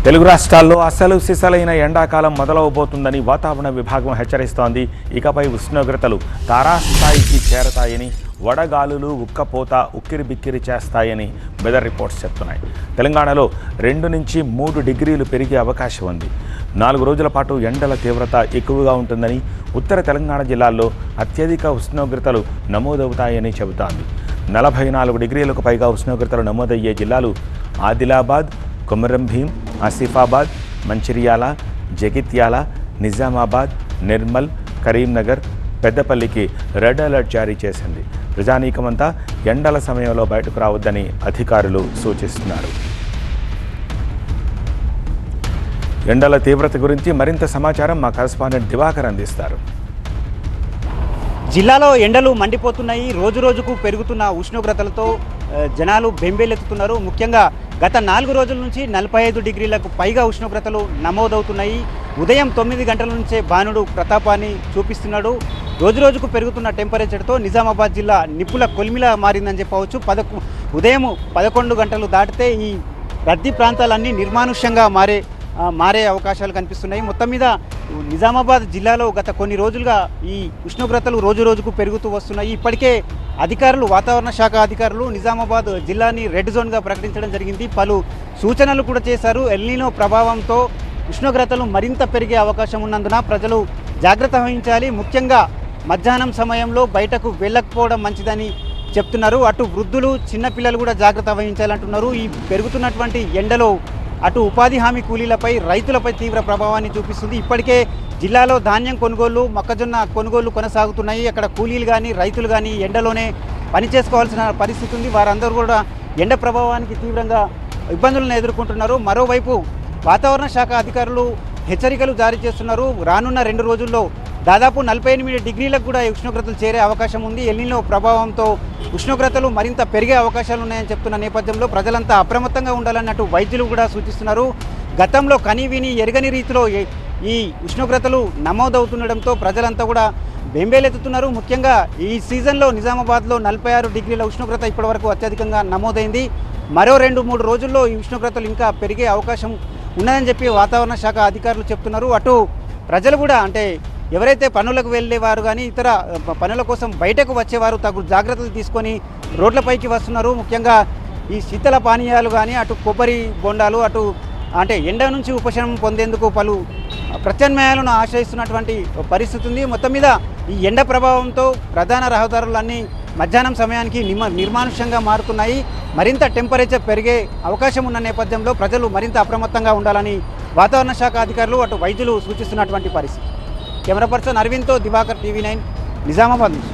తెలుగు రాష్ట్రాల్లో అసలు సిసలైన ఎండాకాలం మొదలవబోతుందని వాతావరణ విభాగం హెచ్చరిస్తోంది. ఇకపై ఉష్ణోగ్రతలు తారాస్థాయికి చేరతాయని, వడగాలులు ఉక్కపోత ఉక్కిరిబిక్కిరి చేస్తాయని వెదర్ రిపోర్ట్స్ చెప్తున్నాయి. తెలంగాణలో 2 నుంచి 3 డిగ్రీలు పెరిగే అవకాశం ఉంది. 4 రోజుల పాటు ఎండల తీవ్రత ఎక్కువగా ఉంటుందని, ఉత్తర తెలంగాణ జిల్లాల్లో అత్యధిక ఉష్ణోగ్రతలు నమోదవుతాయని చెబుతోంది. 44 డిగ్రీలకు పైగా ఉష్ణోగ్రతలు నమోదయ్యే జిల్లాలు ఆదిలాబాద్, కొమరం భీం, ఆసిఫాబాద్, మంచిర్యాల, జగిత్యాల, నిజామాబాద్, నిర్మల్, కరీంనగర్, పెద్దపల్లికి రెడ్ అలర్ట్ జారీ చేసింది. ప్రజానీకమంతా ఎండల సమయంలో బయటకు రావద్దని అధికారులు సూచిస్తున్నారు. ఎండల తీవ్రత గురించి మరింత సమాచారం మా కరెస్పాండెంట్ దివాకర్ అందిస్తారు. జిల్లాలో ఎండలు మండిపోతున్నాయి. రోజు రోజుకు పెరుగుతున్న ఉష్ణోగ్రతలతో జనాలు బెంబేలెత్తుతున్నారు. ముఖ్యంగా గత 4 రోజుల నుంచి 45 డిగ్రీలకు పైగా ఉష్ణోగ్రతలు నమోదవుతున్నాయి. ఉదయం 9 గంటల నుంచే భానుడు ప్రతాపాన్ని చూపిస్తున్నాడు. రోజు రోజుకు పెరుగుతున్న టెంపరేచర్తో నిజామాబాద్ జిల్లా నిప్పుల కొలిమిలా మారిందని చెప్పవచ్చు. ఉదయం 11 గంటలు దాటితే ఈ రద్దీ ప్రాంతాలన్నీ నిర్మానుష్యంగా మారే అవకాశాలు కనిపిస్తున్నాయి. మొత్తం మీద నిజామాబాద్ జిల్లాలో గత కొన్ని రోజులుగా ఈ ఉష్ణోగ్రతలు రోజు రోజుకు పెరుగుతూ వస్తున్నాయి. ఇప్పటికే వాతావరణ శాఖ అధికారులు నిజామాబాద్ జిల్లాని రెడ్ జోన్గా ప్రకటించడం జరిగింది. పలు సూచనలు కూడా చేశారు. ఎల్నినో ప్రభావంతో ఉష్ణోగ్రతలు మరింత పెరిగే అవకాశం ఉన్నందున ప్రజలు జాగ్రత్త వహించాలి. ముఖ్యంగా మధ్యాహ్నం సమయంలో బయటకు వెళ్ళకపోవడం మంచిదని చెప్తున్నారు. అటు వృద్ధులు, చిన్నపిల్లలు కూడా జాగ్రత్త వహించాలంటున్నారు. ఈ పెరుగుతున్నటువంటి ఎండలో అటు ఉపాధి హామీ కూలీలపై, రైతులపై తీవ్ర ప్రభావాన్ని చూపిస్తుంది. ఇప్పటికే జిల్లాలో ధాన్యం కొనుగోలు, మొక్కజొన్న కొనుగోలు కొనసాగుతున్నాయి. అక్కడ కూలీలు కానీ, రైతులు కానీ ఎండలోనే పనిచేసుకోవాల్సిన పరిస్థితి ఉంది. వారందరూ కూడా ఎండ ప్రభావానికి తీవ్రంగా ఇబ్బందులను ఎదుర్కొంటున్నారు. మరోవైపు వాతావరణ శాఖ అధికారులు హెచ్చరికలు జారీ చేస్తున్నారు. రానున్న 2 రోజుల్లో దాదాపు 48 డిగ్రీలకు కూడా ఉష్ణోగ్రతలు చేరే అవకాశం ఉంది. ఎల్నినో ప్రభావంతో ఉష్ణోగ్రతలు మరింత పెరిగే అవకాశాలు ఉన్నాయని చెప్తున్న నేపథ్యంలో ప్రజలంతా అప్రమత్తంగా ఉండాలన్నట్టు వైద్యులు కూడా సూచిస్తున్నారు. గతంలో కనీవిని ఎరగని రీతిలో ఈ ఉష్ణోగ్రతలు నమోదవుతుండడంతో ప్రజలంతా కూడా బెంబేలెత్తుతున్నారు. ముఖ్యంగా ఈ సీజన్లో నిజామాబాద్లో 46 డిగ్రీల ఉష్ణోగ్రత ఇప్పటివరకు అత్యధికంగా నమోదైంది. మరో 2-3 రోజుల్లో ఈ ఉష్ణోగ్రతలు ఇంకా పెరిగే అవకాశం ఉన్నదని చెప్పి వాతావరణ శాఖ అధికారులు చెప్తున్నారు. అటు ప్రజలు కూడా ఎవరైతే పనులకు వెళ్ళేవారు కానీ ఇతర పనుల కోసం బయటకు వచ్చేవారు తగు జాగ్రత్తలు తీసుకొని రోడ్లపైకి వస్తున్నారు. ముఖ్యంగా ఈ శీతల పానీయాలు కానీ, అటు కొబ్బరి బొండాలు, ఎండ నుంచి ఉపశమనం పొందేందుకు పలు ప్రత్యామ్నాయాలను ఆశ్రయిస్తున్నటువంటి పరిస్థితి ఉంది. మొత్తం మీద ఈ ఎండ ప్రభావంతో ప్రధాన రహదారులన్నీ మధ్యాహ్నం సమయానికి నిర్మానుష్యంగా మారుతున్నాయి. మరింత టెంపరేచర్ పెరిగే అవకాశం ఉన్న నేపథ్యంలో ప్రజలు మరింత అప్రమత్తంగా ఉండాలని వాతావరణ శాఖ అధికారులు, అటు వైద్యులు సూచిస్తున్నటువంటి పరిస్థితి. కెమెరా పర్సన్ అరవింద్తో దివాకర్, TV9 నిజామాబాద్ నుంచి.